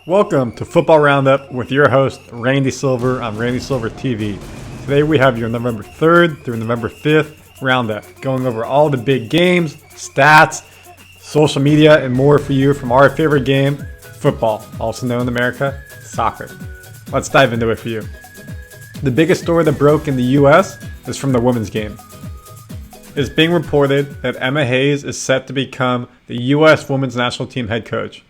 Welcome to Football Roundup with your host, Randy Silver on Randy Silver TV. Today we have your November 3rd through November 5th Roundup, going over all the big games, stats, social media, and more for you from our favorite game, football, also known in America, soccer. Let's dive into it for you. The biggest story that broke in the US is from the women's game. It's being reported that Emma Hayes is set to become the US women's national team head coach.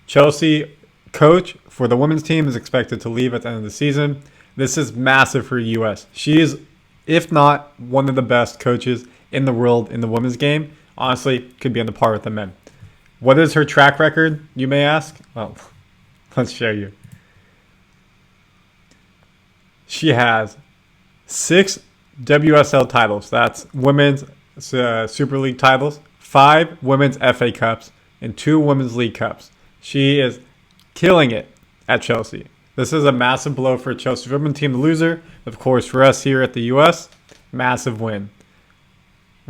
Chelsea coach for the women's team is expected to leave at the end of the season. This is massive for the US. She is, if not one of the best coaches in the world in the women's game. Honestly, could be on the par with the men. What is her track record, you may ask? Well, let's show you. She has 6 WSL titles. That's women's Super League titles, 5 women's FA Cups, and 2 women's League Cups. She is killing it at Chelsea. This is a massive blow for Chelsea's women's team, the loser. Of course, for us here at the U.S., massive win.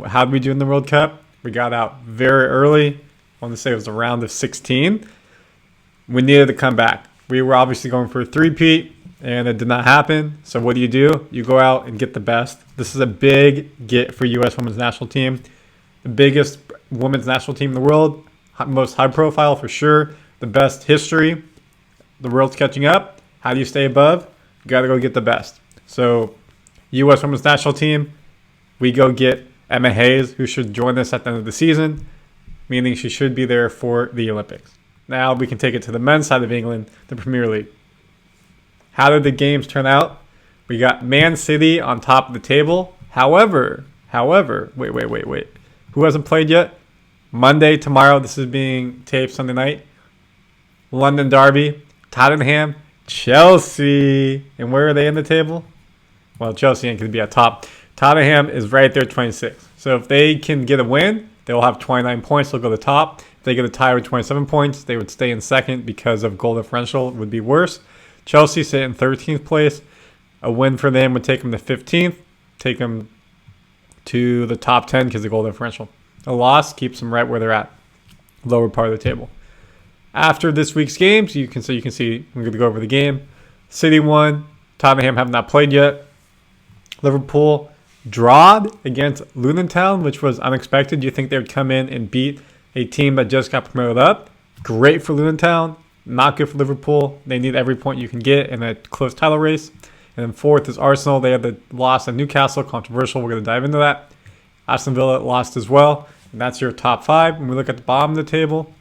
How did we do in the World Cup? We got out very early. I want to say it was a round of 16. We needed to come back. We were obviously going for a three-peat, and it did not happen. So what do? You go out and get the best. This is a big get for U.S. women's national team. The biggest women's national team in the world. Most high profile for sure. The best history. The world's catching up. How do you stay above? You got to go get the best. So U.S. women's national team, we go get Emma Hayes, who should join us at the end of the season, meaning she should be there for the Olympics. Now we can take it to the men's side of England, the Premier League. How did the games turn out? We got Man City on top of the table. However, wait. Who hasn't played yet? Monday, tomorrow, this is being taped Sunday night. London Derby, Tottenham, Chelsea. And where are they in the table? Well, Chelsea ain't going to be at top. Tottenham is right there, 26. So if they can get a win, they'll have 29 points. They'll go to the top. If they get a tie with 27 points, they would stay in second because of goal differential. It would be worse. Chelsea sit in 13th place. A win for them would take them to 15th. Take them to the top 10 because of goal differential. A loss keeps them right where they're at, lower part of the table. After this week's games, you can see, I'm going to go over the game. City won. Tottenham have not played yet. Liverpool drawed against Luton Town, which was unexpected. You think they would come in and beat a team that just got promoted up. Great for Luton Town. Not good for Liverpool. They need every point you can get in a close title race. And then 4th is Arsenal. They had the loss at Newcastle. Controversial. We're going to dive into that. Aston Villa lost as well. And that's your top 5. When we look at the bottom of the table,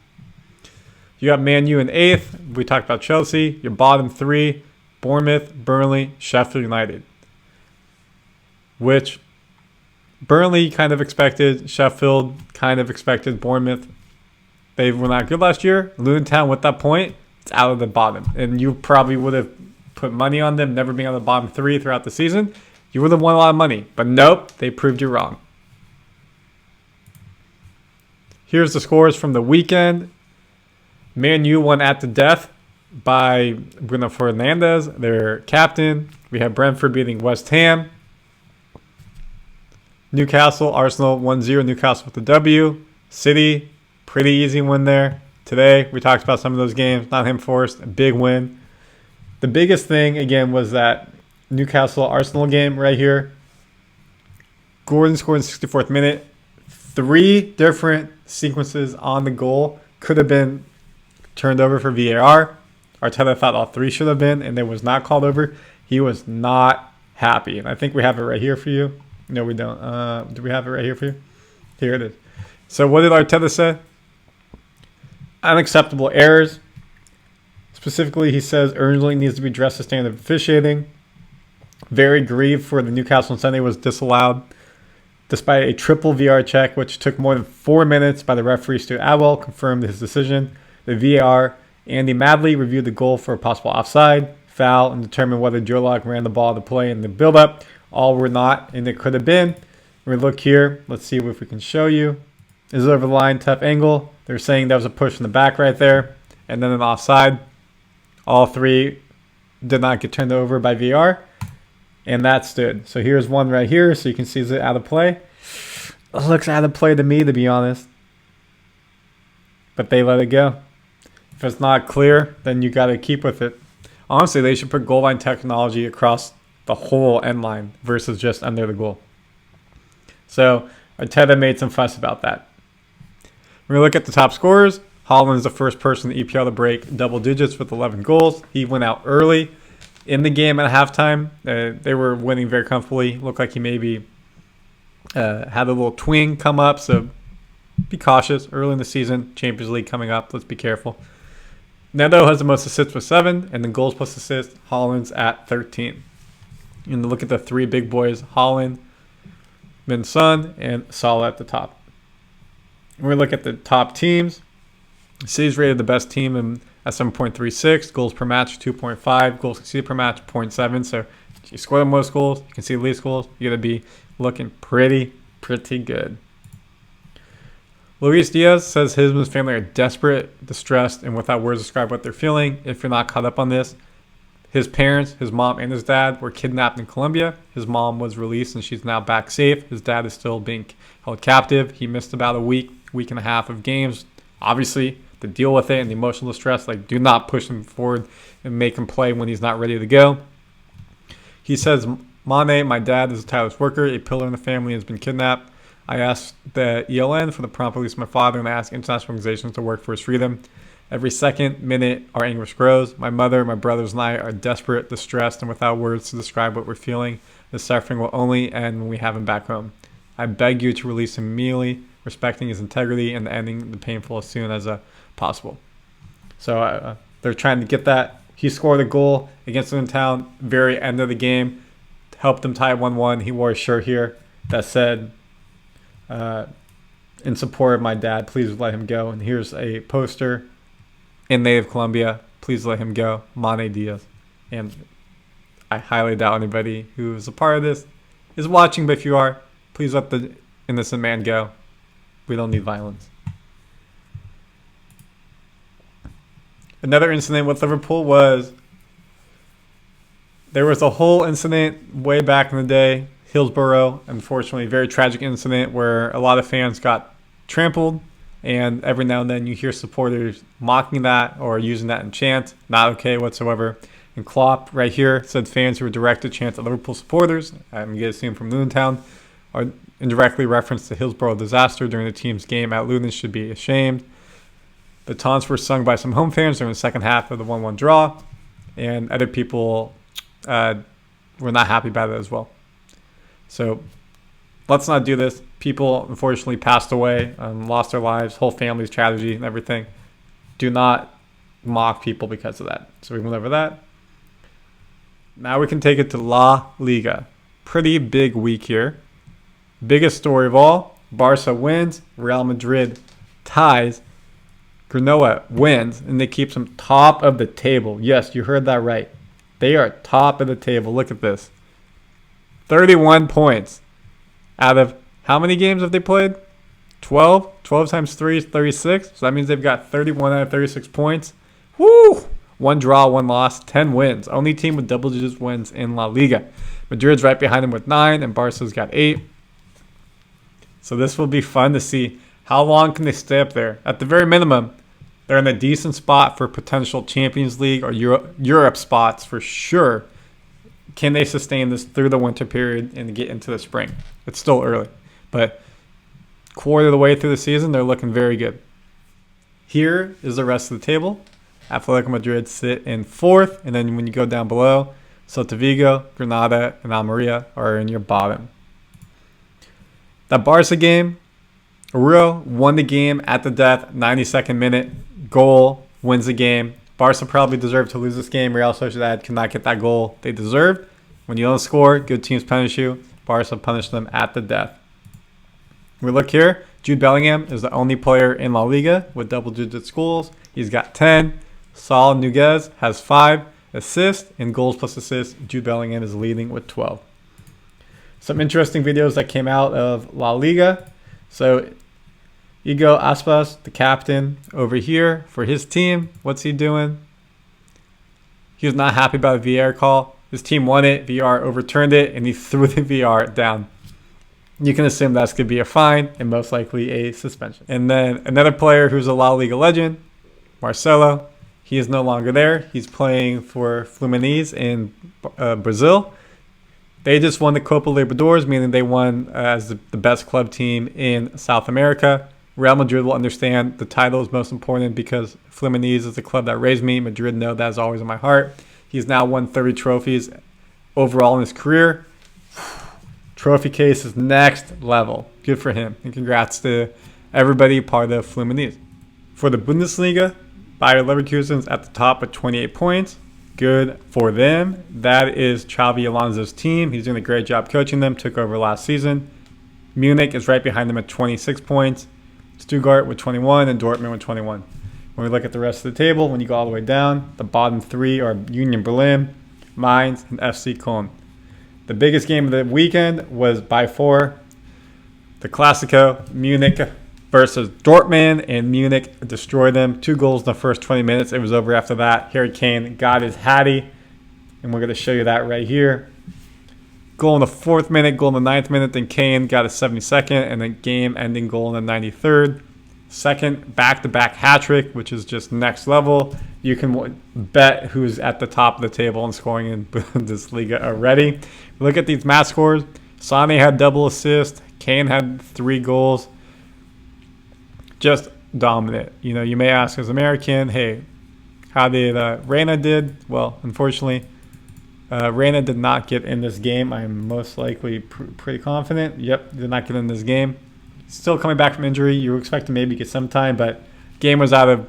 you got Man U in 8th. We talked about Chelsea. Your bottom 3, Bournemouth, Burnley, Sheffield United. Which Burnley kind of expected. Sheffield kind of expected. Bournemouth, they were not good last year. Luton Town, with that point, it's out of the bottom. And you probably would have put money on them never being on the bottom 3 throughout the season. You would have won a lot of money. But nope, they proved you wrong. Here's the scores from the weekend. Man U won at the death by Bruno Fernandes, their captain. We have Brentford beating West Ham. Newcastle, Arsenal 1-0. Newcastle with the W. City, pretty easy win there. Today, we talked about some of those games. Nottingham Forest, a big win. The biggest thing, again, was that Newcastle-Arsenal game right here. Gordon scored in the 64th minute. 3 different sequences on the goal could have been turned over for VAR. Arteta thought all 3 should have been, and it was not called over. He was not happy. And I think we have it right here for you. No, we don't. Do we have it right here for you? Here it is. So what did Arteta say? Unacceptable errors. Specifically, he says urgently needs to be addressed to standard of officiating. Very grieved for the Newcastle on Sunday was disallowed despite a triple VR check, which took more than 4 minutes by the referee. Stu Atwell confirmed his decision. The VAR, Andy Madley, reviewed the goal for a possible offside, foul, and determined whether Joe Locke ran the ball to play in the build-up. All were not, and it could have been. We look here. Let's see if we can show you. This is over the line, tough angle. They're saying that was a push in the back right there, and then an offside. All 3 did not get turned over by VAR. And that stood. So here's one right here. So you can see is it out of play. It looks out of play to me, to be honest. but they let it go. If it's not clear, then you got to keep with it. Honestly, they should put goal line technology across the whole end line versus just under the goal. So Arteta made some fuss about that. When we look at the top scorers, Haaland is the first person in the EPL to break double digits with 11 goals. He went out early in the game at halftime. They were winning very comfortably. Looked like he maybe had a little twing come up, so be cautious. Early in the season, Champions League coming up. Let's be careful. Neto has the most assists with 7, and then goals plus assists, Haaland's at 13. And look at the 3 big boys, Haaland, Min Son, and Salah at the top. When we look at the top teams, City's rated the best team at 7.36, goals per match 2.5, goals conceded per match 0.7. So if you score the most goals, you can see the least goals, you're going to be looking pretty good. Luis Diaz says his and his family are desperate, distressed, and without words describe what they're feeling. If you're not caught up on this, his parents, his mom and his dad were kidnapped in Colombia. His mom was released and she's now back safe. His dad is still being held captive. He missed about a week and a half of games. Obviously, to deal with it and the emotional distress, do not push him forward and make him play when he's not ready to go. He says, Mane, my dad, is a tireless worker, a pillar in the family, has been kidnapped. I asked the ELN for the prompt release of my father, and I asked international organizations to work for his freedom. Every second, minute, our anguish grows. My mother, my brothers, and I are desperate, distressed, and without words to describe what we're feeling. The suffering will only end when we have him back home. I beg you to release him immediately, respecting his integrity and ending the painful as soon as possible. So they're trying to get that. He scored a goal against them in town, very end of the game, helped them tie 1-1. He wore a shirt here that said, in support of my dad, please let him go. And here's a poster in native Colombia, please let him go, Mane Diaz. And I highly doubt anybody who is a part of this is watching, but if you are, please let the innocent man go. We don't need violence. Another incident with Liverpool was there was a whole incident way back in the day, Hillsborough, unfortunately, very tragic incident where a lot of fans got trampled, and every now and then you hear supporters mocking that or using that in chant. Not okay whatsoever. And Klopp right here said fans who were directed chants at Liverpool supporters, I'm going to see him from Luton Town, are indirectly referenced the Hillsborough disaster during the team's game at Luton should be ashamed. The taunts were sung by some home fans during the second half of the 1-1 draw, and other people were not happy about it as well. So let's not do this. People unfortunately passed away, lost their lives, whole families, tragedy and everything. Do not mock people because of that. So we went over that. Now we can take it to La Liga. Pretty big week here. Biggest story of all, Barca wins, Real Madrid ties, Granola wins, and they keep them top of the table. Yes, you heard that right. They are top of the table. Look at this. 31 points out of how many games have they played? 12? 12 times 3 is 36. So that means they've got 31 out of 36 points. Woo! 1 draw, 1 loss, 10 wins. Only team with double-digit wins in La Liga. Madrid's right behind them with 9, and Barca's got 8. So this will be fun to see how long can they stay up there. At the very minimum, they're in a decent spot for potential Champions League or Europe spots for sure. Can they sustain this through the winter period and get into the spring? It's still early, but quarter of the way through the season, they're looking very good. Here is the rest of the table. Atletico Madrid sit in 4th, and then when you go down below, Celta Vigo, Granada, and Almeria are in your bottom. That Barca game, Aurelio won the game at the death, 92nd minute, goal, wins the game. Barca probably deserved to lose this game. Real Sociedad could not get that goal they deserved. When you don't score, good teams punish you. Barca punished them at the death. We look here. Jude Bellingham is the only player in La Liga with double-digit goals. He's got 10. Saul Niguez has 5 assists, and goals plus assists, Jude Bellingham is leading with 12. Some interesting videos that came out of La Liga. So Igo Aspas, the captain, over here for his team. What's he doing? He was not happy about a VAR call. His team won it. VAR overturned it, and he threw the VAR down. You can assume that's going to be a fine and most likely a suspension. And then another player who's a La Liga legend, Marcelo. He is no longer there. He's playing for Fluminense in Brazil. They just won the Copa Libertadores, meaning they won as the best club team in South America. Real Madrid will understand the title is most important because Fluminense is the club that raised me. Madrid know that is always in my heart. He's now won 30 trophies overall in his career. Trophy case is next level. Good for him. And congrats to everybody part of Fluminense. For the Bundesliga, Bayer Leverkusen's at the top with 28 points. Good for them. That is Xabi Alonso's team. He's doing a great job coaching them. Took over last season. Munich is right behind them at 26 points. Stuttgart with 21 and Dortmund with 21. When we look at the rest of the table, when you go all the way down, the bottom three are Union Berlin, Mainz, and FC Köln. The biggest game of the weekend was by far the Classico, Munich versus Dortmund, and Munich destroyed them. 2 goals in the first 20 minutes. It was over after that. Harry Kane got his hattie, and we're going to show you that right here. Goal in the 4th minute, goal in the 9th minute, then Kane got a 72nd, and then game-ending goal in the 93rd. Second back-to-back hat-trick, which is just next level. You can bet who's at the top of the table and scoring in Bundesliga already. Look at these match scores. Sane had double assist. Kane had 3 goals. Just dominant. You know, you may ask as American, hey, how did Reina did? Well, unfortunately, Reina did not get in this game. I'm most likely pretty confident. Yep, did not get in this game. Still coming back from injury. You were expecting maybe get some time, but game was out of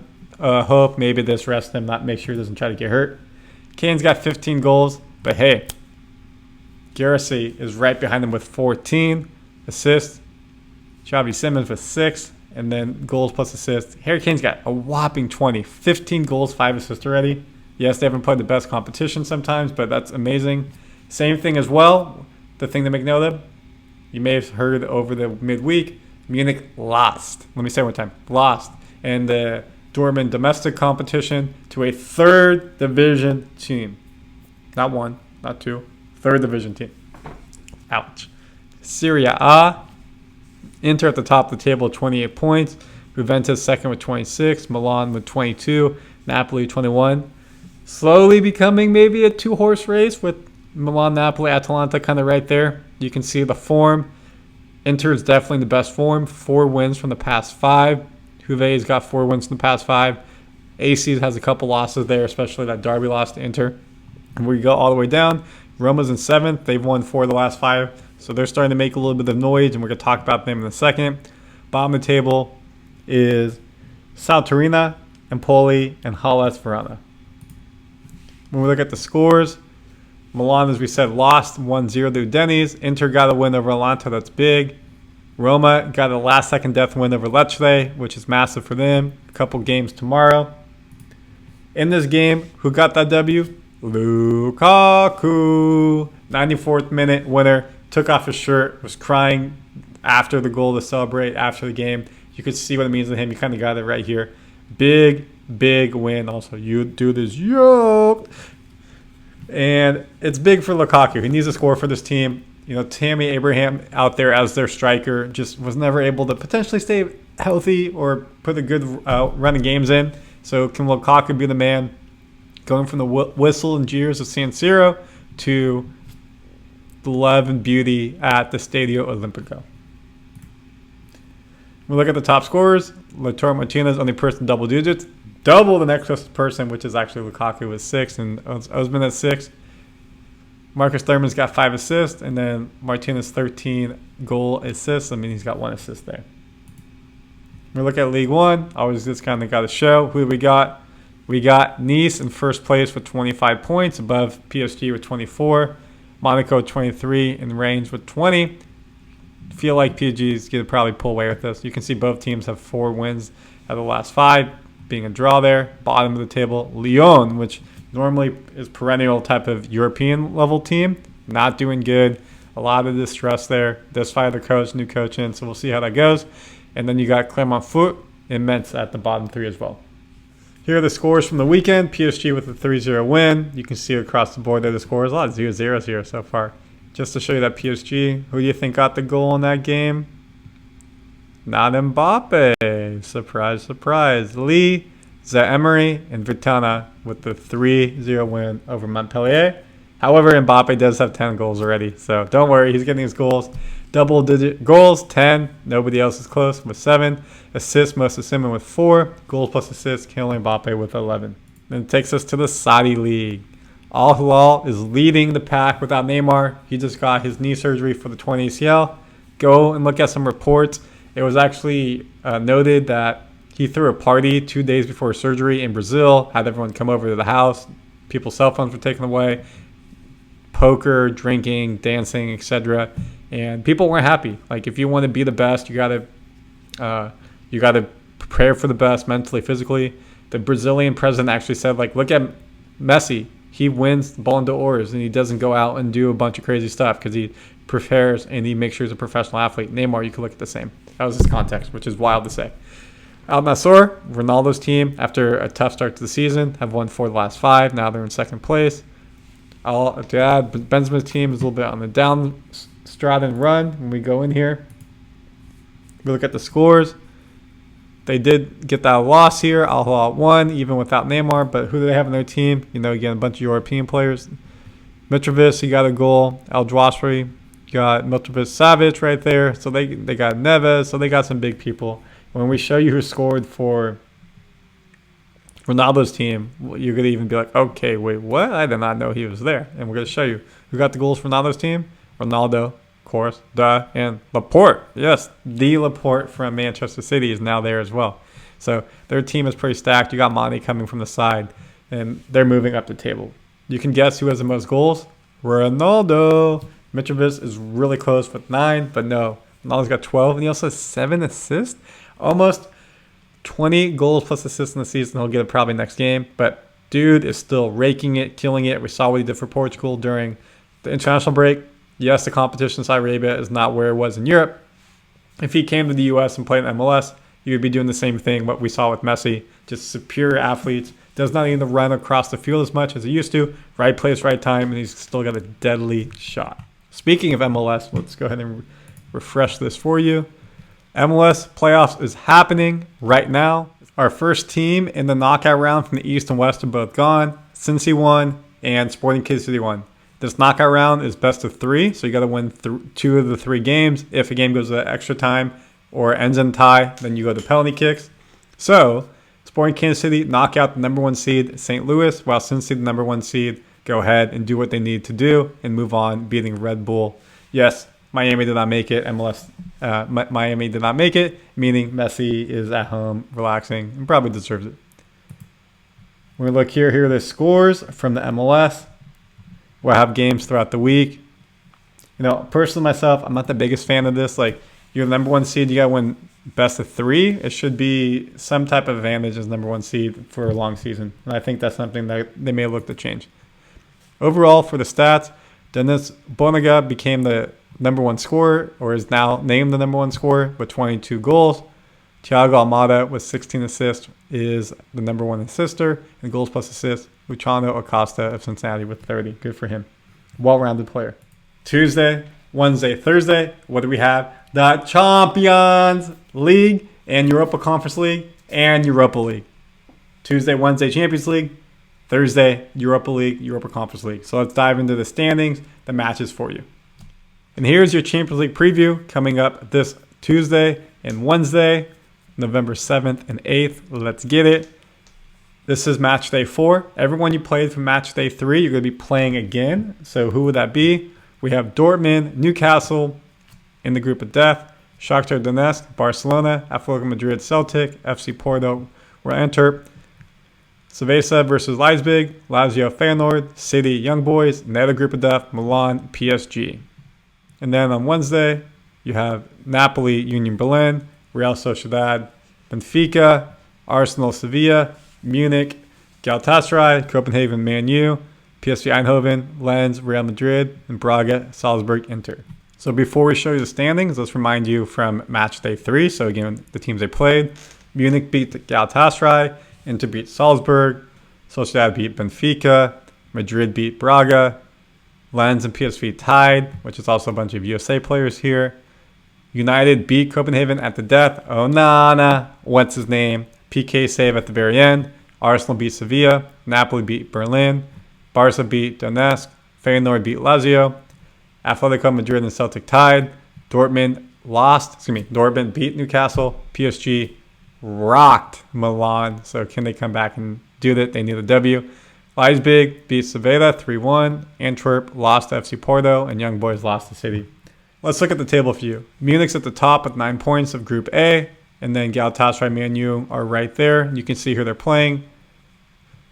hope. Maybe this rest him, not make sure he doesn't try to get hurt. Kane's got 15 goals, but hey, Garcia is right behind him with 14 assists. Xavi Simons with 6, and then goals plus assists. Harry Kane's got a whopping 20, 15 goals, 5 assists already. Yes, they haven't played the best competition sometimes, but that's amazing. Same thing as well. The thing to make note of, you may have heard over the midweek, Munich lost. Let me say it one time. Lost in the Dortmund domestic competition to a 3rd division team. Not 1, not 2. 3rd division team. Ouch. Seria A. Inter at the top of the table with 28 points. Juventus second with 26. Milan with 22. Napoli 21. Slowly becoming maybe a 2-horse race with Milan, Napoli, Atalanta kind of right there. You can see the form. Inter is definitely the best form. 4 wins from the past 5. Juve's got 4 wins from the past 5. AC has a couple losses there, especially that derby loss to Inter. And we go all the way down. Roma's in 7th. They've won 4 of the last 5. So they're starting to make a little bit of noise, and we're going to talk about them in a second. Bottom of the table is Salterina, Empoli, and Hellas Verona. When we look at the scores, Milan, as we said, lost 1-0 to Udinese. Inter got a win over Atalanta. That's big. Roma got a last-second death win over Lecce, which is massive for them. A couple games tomorrow. In this game, who got that W? Lukaku. 94th minute winner. Took off his shirt. Was crying after the goal to celebrate after the game. You could see what it means to him. You kind of got it right here. Big win. Also, you do this. Yo. And it's big for Lukaku. He needs to score for this team. You know, Tammy Abraham out there as their striker just was never able to potentially stay healthy or put a good run of games in. So can Lukaku be the man going from the whistle and jeers of San Siro to the love and beauty at the Stadio Olimpico? We look at the top scorers. Lautaro Martinez, only person double digits. Double the next closest person, which is actually Lukaku with 6, and Osimhen at 6. Marcus Thurman's got 5 assists, and then Martinez 13 goal assists. I mean, he's got 1 assist there. We look at League One. Always just kind of got to show who we got. We got Nice in first place with 25 points, above PSG with 24. Monaco 23, and Reims with 20. Feel like PSG is going to probably pull away with this. You can see both teams have 4 wins out of the last 5, being a draw there. Bottom of the table, Lyon, which normally is perennial type of European level team, not doing good. A lot of distress there. Just fired the coach, new coach in, so we'll see how that goes. And then you got Clermont Foot and Metz at the bottom 3 as well. Here are the scores from the weekend. PSG with a 3-0 win. You can see across the board there the scores. A lot of 0-0s here so far. Just to show you that PSG, who do you think got the goal in that game? Not Mbappe. Surprise, surprise. Lee, Emery, and Vitana with the 3-0 win over Montpellier. However, Mbappe does have 10 goals already, so don't worry. He's getting his goals. Double-digit goals, 10. Nobody else is close with 7. Assists, most of Simon with 4. Goals plus assists, Kylian Mbappe with 11. Then it takes us to the Saudi League. Al Hilal is leading the pack without Neymar. He just got his knee surgery for the 20 ACL. Go and look at some reports. It was actually noted that he threw a party 2 days before surgery in Brazil, had everyone come over to the house. People's cell phones were taken away. Poker, drinking, dancing, etc. And people weren't happy. Like, if you want to be the best, you gotta prepare for the best mentally, physically. The Brazilian president actually said, like, look at Messi. He wins the Ballon d'Ors and he doesn't go out and do a bunch of crazy stuff because he prepares and he makes sure he's a professional athlete. Neymar, you could look at the same. That was his context, which is wild to say. Al Nassr, Ronaldo's team, after a tough start to the season, have won 4 of the last 5. Now they're in second place. Benzema's team is a little bit on the downtrodden run. When we go in here, we look at the scores. They did get that loss here. Al Hilal won, even without Neymar. But who do they have in their team? You know, again, a bunch of European players. Mitrovic, he got a goal. El Dwasri, got Mitrovic, Savic right there. So they got Neves. So they got some big people. When we show you who scored for Ronaldo's team, you're going to even be like, okay, wait, what? I did not know he was there. And we're going to show you who got the goals for Ronaldo's team. Ronaldo, of course, and Laporte. Yes, the Laporte from Manchester City is now there as well. So their team is pretty stacked. You got Mane coming from the side, and they're moving up the table. You can guess who has the most goals? Ronaldo. Mitrovic is really close with 9, but no. Ronaldo's got 12, and he also has 7 assists. Almost 20 goals plus assists in the season. He'll get it probably next game. But dude is still raking it, killing it. We saw what he did for Portugal during the international break. Yes, the competition in Saudi Arabia is not where it was in Europe. If he came to the U.S. and played in MLS, he would be doing the same thing, what we saw with Messi. Just superior athletes. Does not need to run across the field as much as he used to. Right place, right time, and he's still got a deadly shot. Speaking of MLS, let's go ahead and refresh this for you. MLS playoffs is happening right now. Our first team in the knockout round from the East and West are both gone. Cincy won and Sporting Kansas City won. This knockout round is best of 3, so you got to win 2 of the 3 games. If a game goes to extra time or ends in tie, then you go to penalty kicks. So Sporting Kansas City knock out the number 1 seed St. Louis, while Cincy, the number 1 seed, go ahead and do what they need to do and move on, beating Red Bull. Yes, Miami did not make it. Miami did not make it, meaning Messi is at home relaxing and probably deserves it. When we look here are the scores from the MLS. We'll have games throughout the week. You know, personally myself, I'm not the biggest fan of this. Like, you're the number 1 seed, you got to win best of 3. It should be some type of advantage as number 1 seed for a long season. And I think that's something that they may look to change. Overall, for the stats, Dennis Bonaga became the number 1 scorer, or is now named the number 1 scorer with 22 goals. Thiago Almada with 16 assists is the number 1 assister, and goals plus assists, Luciano Acosta of Cincinnati with 30. Good for him. Well-rounded player. Tuesday, Wednesday, Thursday, what do we have? The Champions League and Europa Conference League and Europa League. Tuesday, Wednesday, Champions League. Thursday, Europa League, Europa Conference League. So let's dive into the standings, the matches for you. And here's your Champions League preview coming up this Tuesday and Wednesday, November 7th and 8th. Let's get it. This is match day 4. Everyone you played from match day 3, you're going to be playing again. So who would that be? We have Dortmund, Newcastle in the group of death, Shakhtar Donetsk, Barcelona, Atletico Madrid, Celtic, FC Porto, Royal Antwerp, Cerveza versus Leipzig, Lazio, Feyenoord, City, Young Boys, another group of death, Milan, PSG. And then on Wednesday, you have Napoli, Union Berlin, Real Sociedad, Benfica, Arsenal, Sevilla, Munich, Galatasaray, Copenhagen, Man U, PSV Eindhoven, Lens, Real Madrid, and Braga, Salzburg, Inter. So before we show you the standings, let's remind you from match day 3. So again, the teams they played. Munich beat Galatasaray, Inter beat Salzburg, Sociedad beat Benfica, Madrid beat Braga, Lens and PSV tied, which is also a bunch of USA players here. United beat Copenhagen at the death. Onana, what's his name? PK save at the very end. Arsenal beat Sevilla. Napoli beat Berlin. Barca beat Donetsk. Feyenoord beat Lazio. Atletico Madrid and Celtic tied. Dortmund beat Newcastle. PSG rocked Milan. So can they come back and do that? They need a W. Leipzig beat Sevilla 3-1. Antwerp lost to FC Porto. And Young Boys lost to City. Let's look at the table for you. Munich's at the top with 9 points of Group A. And then Galatasaray, Man U are right there. You can see who they're playing.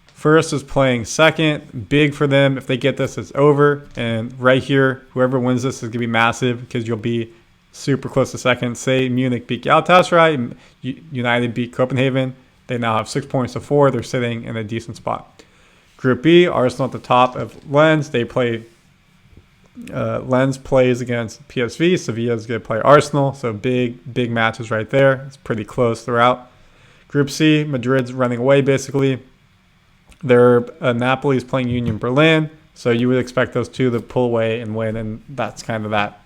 First is playing second. Big for them. If they get this, it's over. And right here, whoever wins this is going to be massive because you'll be super close to second. Say Munich beat Galatasaray. United beat Copenhagen. They now have 6 points to 4. They're sitting in a decent spot. Group B, Arsenal at the top of Lens. They play... Lens plays against PSV. Sevilla is going to play Arsenal. So big matches right there. It's pretty close throughout. Group C, Madrid's running away basically. Napoli is playing Union Berlin. So you would expect those two to pull away and win. And that's kind of that.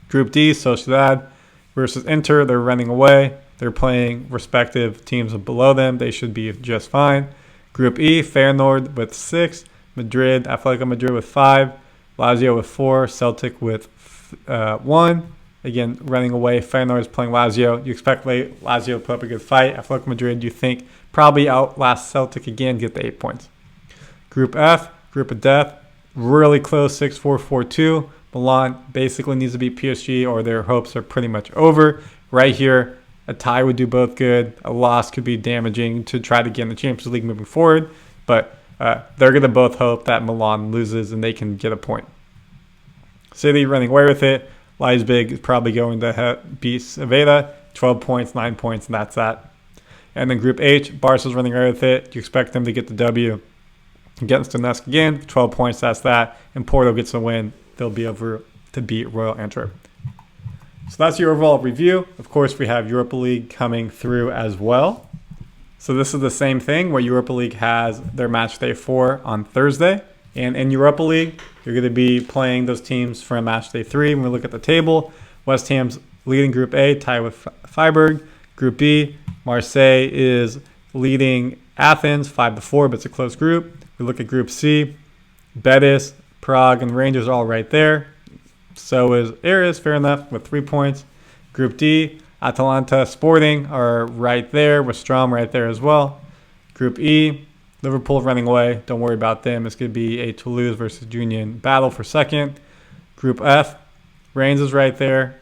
Group D, Sociedad versus Inter. They're running away. They're playing respective teams below them. They should be just fine. Group E, Feyenoord with 6. Atletico Madrid with 5. Lazio with 4, Celtic with 1. Again, running away. Feyenoord is playing Lazio. You expect Lazio to put up a good fight. Atletico Madrid, you think, probably outlast Celtic again, get the 8 points. Group F, Group of Death, really close, 6-4, 4-2. Milan basically needs to beat PSG or their hopes are pretty much over. Right here, a tie would do both good. A loss could be damaging to try to get in the Champions League moving forward. But they're going to both hope that Milan loses and they can get a point. City running away with it. Leipzig is probably going to beat Sevilla. 12 points, 9 points, and that's that. And then Group H, Barca's running away with it. You expect them to get the W against Donetsk again. 12 points, that's that. And Porto gets a win. They'll be over to beat Royal Antwerp. So that's your overall review. Of course, we have Europa League coming through as well. So this is the same thing where Europa League has their match day 4 on Thursday. And in Europa League, you're going to be playing those teams from match day 3. When we look at the table, West Ham's leading Group A, tied with Freiburg. Group B, Marseille is leading Athens 5-4, but it's a close group. We look at Group C, Betis, Prague, and Rangers are all right there. So is Aris, fair enough, with 3 points. Group D, Atalanta, Sporting are right there, with Strom right there as well. Group E, Liverpool running away. Don't worry about them. It's going to be a Toulouse versus Union battle for second. Group F, Reims is right there.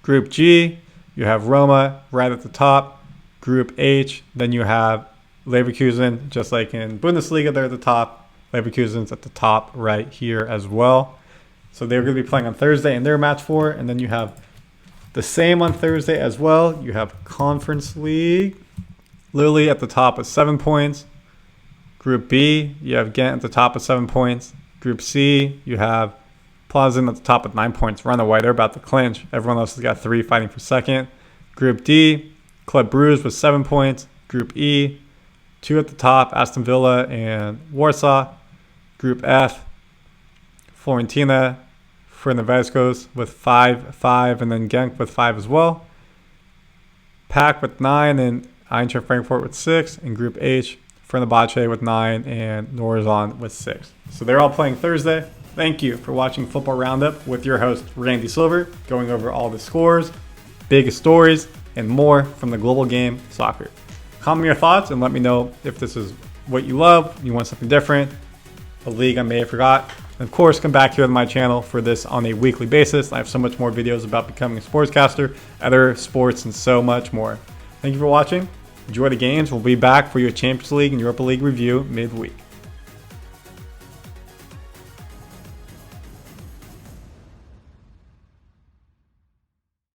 Group G, you have Roma right at the top. Group H, then you have Leverkusen, just like in Bundesliga, they're at the top. Leverkusen's at the top right here as well. So they're going to be playing on Thursday in their match 4. And then you have the same on Thursday as well. You have Conference League. Lille at the top with 7 points. Group B, you have Ghent at the top with 7 points. Group C, you have Plzen at the top with 9 points. Runaway, they're about to clinch. Everyone else has got 3 fighting for second. Group D, Club Brugge with 7 points. Group E, 2 at the top, Aston Villa and Warsaw. Group F, Fiorentina, Fenerbahce with 5, and then Genk with 5 as well. PAC with 9 and Eintracht Frankfurt with 6. In Group H, Fenerbahce with 9 and Norizon with 6. So they're all playing Thursday. Thank you for watching Football Roundup with your host, Randy Silver, going over all the scores, biggest stories, and more from the global game, soccer. Comment your thoughts and let me know if this is what you love, you want something different, a league I may have forgot. And of course, come back here on my channel for this on a weekly basis. I have so much more videos about becoming a sportscaster, other sports, and so much more. Thank you for watching. Enjoy the games. We'll be back for your Champions League and Europa League review midweek.